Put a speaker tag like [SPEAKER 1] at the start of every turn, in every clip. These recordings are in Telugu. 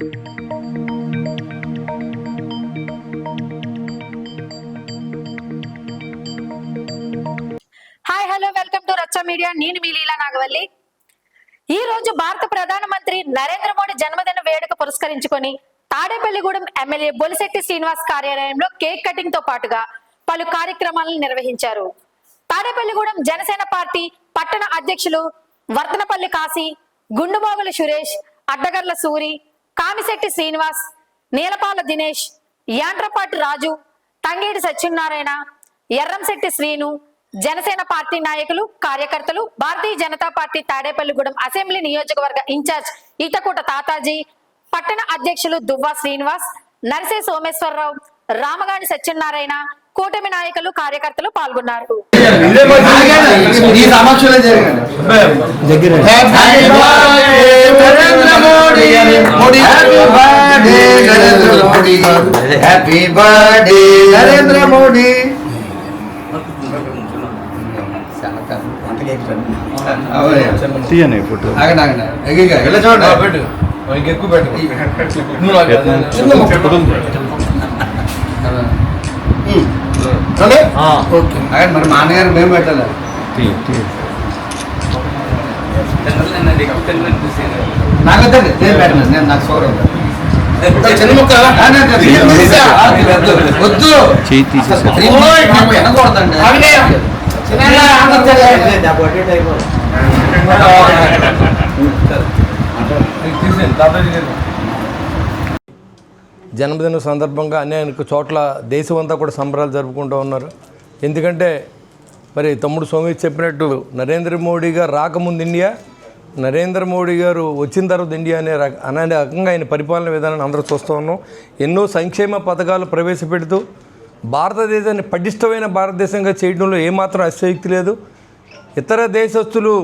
[SPEAKER 1] హాయ్ హలో వెల్కమ్ టు రచ్చ మీడియా. నేను మీ లీలా నాగవల్లి. ఈ రోజు భారత ప్రధానమంత్రి నరేంద్ర మోడీ జన్మదిన వేడుక పురస్కరించుకొని తాడేపల్లిగూడెం ఎమ్మెల్యే బొలిశెట్టి శ్రీనివాస్ కార్యాలయంలో కేక్ కటింగ్ తో పాటుగా పలు కార్యక్రమాలను నిర్వహించారు. తాడేపల్లిగూడెం జనసేన పార్టీ పట్టణ అధ్యక్షులు వర్ధనపల్లి కాశీ, గుండుమోగుల సురేష్, అడ్డగర్ల సూరి, కామిశెట్టి శ్రీనివాస్, నీలపాల దినేష్, యాండ్రపాటి రాజు, తంగేడి సత్యనారాయణ, ఎర్రంశెట్టి శ్రీను, జనసేన పార్టీ నాయకులు, కార్యకర్తలు, భారతీయ జనతా పార్టీ తాడేపల్లిగూడెం అసెంబ్లీ నియోజకవర్గ ఇన్ఛార్జ్ ఈటకోట తాతాజీ, పట్టణ అధ్యక్షులు దువ్వా శ్రీనివాస్, నర్సే సోమేశ్వరరావు, రామగాని సత్యనారాయణ, కూటమి నాయకులు, కార్యకర్తలు పాల్గొన్నారు.
[SPEAKER 2] మరి మా అన్నగారు మేము పెట్టాలి. నాకు నేను పెట్టను, నేను నాకు షుగర్ వద్దు వెనకూడదండి.
[SPEAKER 3] జన్మదిన సందర్భంగా అనేక చోట్ల దేశమంతా కూడా సంబరాలు జరుపుకుంటూ ఉన్నారు. ఎందుకంటే మరి తమ్ముడు సోమేష్ చెప్పినట్టు నరేంద్ర మోడీ గారు రాకముందు ఇండియా, నరేంద్ర మోడీ గారు వచ్చిన తర్వాత ఇండియా అనే రకంగా ఆయన పరిపాలన విధానాన్ని అందరూ చూస్తూ ఉన్నాం. ఎన్నో సంక్షేమ పథకాలు ప్రవేశపెడుతూ భారతదేశాన్ని పటిష్టమైన భారతదేశంగా చేయడంలో ఏమాత్రం అతిశయోక్తి లేదు. ఇతర దేశస్తులు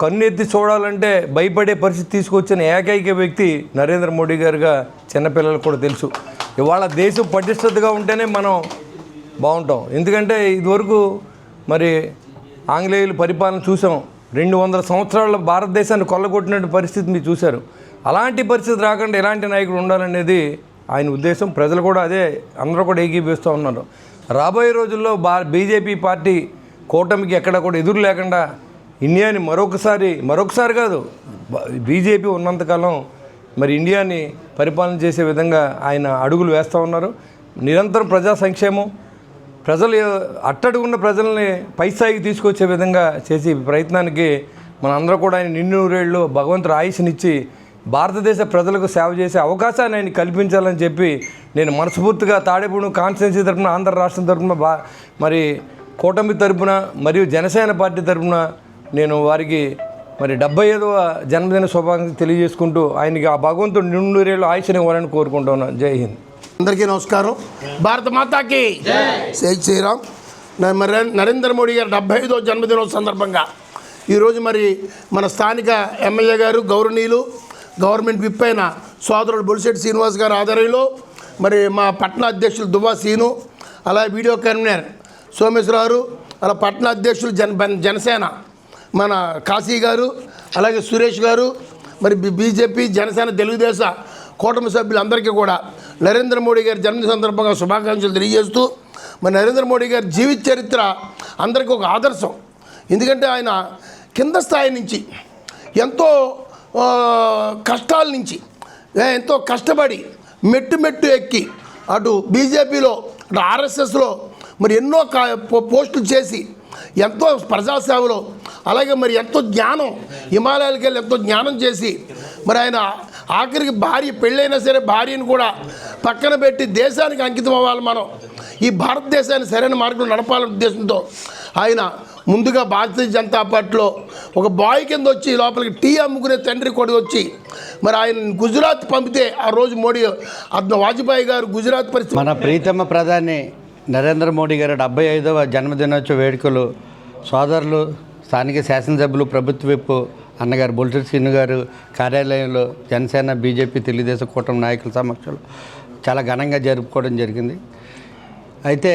[SPEAKER 3] కన్నెత్తి చూడాలంటే భయపడే పరిస్థితి తీసుకొచ్చిన ఏకైక వ్యక్తి నరేంద్ర మోడీ గారుగా చిన్నపిల్లలకు కూడా తెలుసు. ఇవాళ దేశం పటిష్టతగా ఉంటేనే మనం బాగుంటాం. ఎందుకంటే ఇదివరకు మరి ఆంగ్లేయులు పరిపాలన చూసాం. 200 సంవత్సరాల భారతదేశాన్ని కొల్లగొట్టినట్టు పరిస్థితి మీరు చూశారు. అలాంటి పరిస్థితి రాకుండా ఎలాంటి నాయకుడు ఉండాలనేది ఆయన ఉద్దేశం. ప్రజలు కూడా అదే అందరూ కూడా ఏకీభవిస్తూ ఉన్నారు. రాబోయే రోజుల్లో బీజేపీ పార్టీ కూటమికి ఎక్కడ కూడా ఎదురు లేకుండా ఇండియాని మరొకసారి కాదు, బీజేపీ ఉన్నంతకాలం మరి ఇండియాని పరిపాలన చేసే విధంగా ఆయన అడుగులు వేస్తూ ఉన్నారు. నిరంతరం ప్రజా సంక్షేమం, ప్రజలు అట్టడుగున్న ప్రజల్ని పైస్థాయికి తీసుకొచ్చే విధంగా చేసే ప్రయత్నానికి మనందరూ కూడా ఆయన నిన్నూరేళ్ళు భగవంతుడు ఆయుష్నిచ్చి భారతదేశ ప్రజలకు సేవ చేసే అవకాశాన్ని ఆయన కల్పించాలని చెప్పి నేను మనస్ఫూర్తిగా తాడేపల్లిగూడెం కాన్స్టిట్యున్సీ తరఫున, ఆంధ్ర రాష్ట్రం తరఫున, మరి కూటమి తరఫున మరియు జనసేన పార్టీ తరఫున నేను వారికి మరి 75వ జన్మదిన శుభాకాంక్షలు తెలియజేసుకుంటూ ఆయనకి ఆ భగవంతుడు నిన్నూరేళ్ళు ఆయుష్ని ఇవ్వాలని కోరుకుంటున్నాను. జై హింద్.
[SPEAKER 4] అందరికీ నమస్కారం. భారత మాతాకి జై శ్రీరామ్. నరేంద్ర మోడీ గారి 75వ జన్మదినం సందర్భంగా ఈరోజు మరి మన స్థానిక ఎమ్మెల్యే గారు, గౌరవనీయులు, గవర్నమెంట్ విప్ అయిన సోదరుడు బొలిశెట్టి శ్రీనివాస్ గారు ఆధ్వర్యంలో మరి మా పట్టణ అధ్యక్షులు దువ్వా సీను, అలా వీడియో కన్వీనర్ సోమేశ్వరరావు, అలా పట్టణ అధ్యక్షులు జనసేన మన కాశీ గారు, అలాగే సురేష్ గారు, మరి బీజేపీ, జనసేన, తెలుగుదేశ కూటమి సభ్యులందరికీ కూడా నరేంద్ర మోడీ గారి జన్మదిన సందర్భంగా శుభాకాంక్షలు తెలియజేస్తూ, మరి నరేంద్ర మోడీ గారి జీవిత చరిత్ర అందరికీ ఒక ఆదర్శం. ఎందుకంటే ఆయన కింద స్థాయి నుంచి ఎంతో కష్టాల నుంచి ఎంతో కష్టపడి మెట్టు ఎక్కి అటు బీజేపీలో, అటు ఆర్ఎస్ఎస్లో మరి ఎన్నో పోస్టులు చేసి ఎంతో ప్రజాసేవలో, అలాగే మరి ఎంతో జ్ఞానం, హిమాలయాలకు వెళ్ళి ఎంతో జ్ఞానం చేసి మరి ఆయన ఆఖరికి భార్య పెళ్ళైనా సరే భార్యను కూడా పక్కన పెట్టి దేశానికి అంకితం అవ్వాలి, మనం ఈ భారతదేశాన్ని సరైన మార్గంలో నడపాలనే ఉద్దేశంతో ఆయన ముందుగా భారతీయ జనతా పార్టీలో ఒక బాయ్ కింద వచ్చి లోపలికి టీ అమ్ముకునే తండ్రి కొడుకు వచ్చి మరి ఆయన గుజరాత్ పంపితే ఆ రోజు మోడీ వాజ్పేయి గారు గుజరాత్ పరిస్థితి.
[SPEAKER 5] మన ప్రీతమ ప్రధాని నరేంద్ర మోడీ గారి 75వ జన్మదినోత్సవ వేడుకలు సోదరులు, స్థానిక శాసనసభ్యులు, ప్రభుత్వ విప్ అన్నగారు బొలిశెట్టి శ్రీను గారు కార్యాలయంలో జనసేన, బీజేపీ, తెలుగుదేశం కూటమి నాయకుల సమక్షంలో చాలా ఘనంగా జరుపుకోవడం జరిగింది. అయితే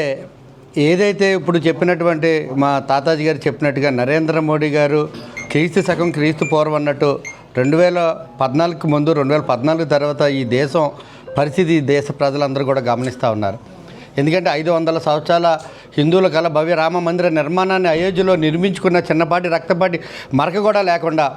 [SPEAKER 5] ఏదైతే ఇప్పుడు చెప్పినటువంటి మా తాతాజీ గారు చెప్పినట్టుగా నరేంద్ర మోడీ గారు క్రీస్తు శకం క్రీస్తు పూర్వం అన్నట్టు 2014 ముందు 2014 తర్వాత ఈ దేశం పరిస్థితి దేశ ప్రజలందరూ కూడా గమనిస్తూ ఉన్నారు. ఎందుకంటే 500 సంవత్సరాల హిందువుల కల భవ్య రామ మందిర నిర్మాణాన్ని అయోధ్యలో నిర్మించుకున్న చిన్నపాటి రక్తపాటి మరక కూడా లేకుండా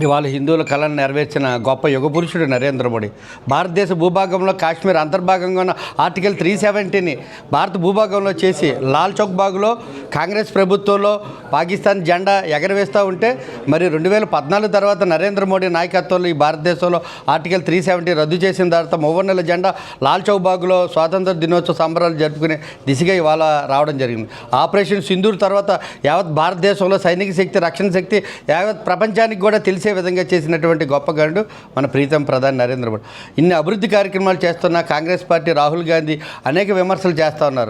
[SPEAKER 5] ఇవాళ హిందువుల కళను నెరవేర్చిన గొప్ప యుగ పురుషుడు నరేంద్ర మోడీ. భారతదేశ భూభాగంలో కాశ్మీర్ అంతర్భాగంగా ఉన్న ఆర్టికల్ 370ని భారత భూభాగంలో చేసి లాల్ చౌక్ బాగులో కాంగ్రెస్ ప్రభుత్వంలో పాకిస్తాన్ జెండా ఎగరవేస్తూ ఉంటే మరి 2014 తర్వాత నరేంద్ర మోడీ నాయకత్వంలో ఈ భారతదేశంలో ఆర్టికల్ 370 రద్దు చేసిన తర్వాత మూవన్నెల జెండా లాల్ చౌక్ బాగులో స్వాతంత్ర దినోత్సవ సంబరాలు జరుపుకునే దిశగా ఇవాళ రావడం జరిగింది. ఆపరేషన్ సింధూర్ తర్వాత యావత్ భారతదేశంలో సైనిక శక్తి, రక్షణ శక్తి యావత్ ప్రపంచానికి కూడా తెలిసే విధంగా చేసినటువంటి గొప్ప గండు మన ప్రీతం ప్రధాని నరేంద్ర మోడీ. ఇన్ని అభివృద్ధి కార్యక్రమాలు చేస్తున్న కాంగ్రెస్ పార్టీ రాహుల్ గాంధీ అనేక విమర్శలు చేస్తూ ఉన్నారు.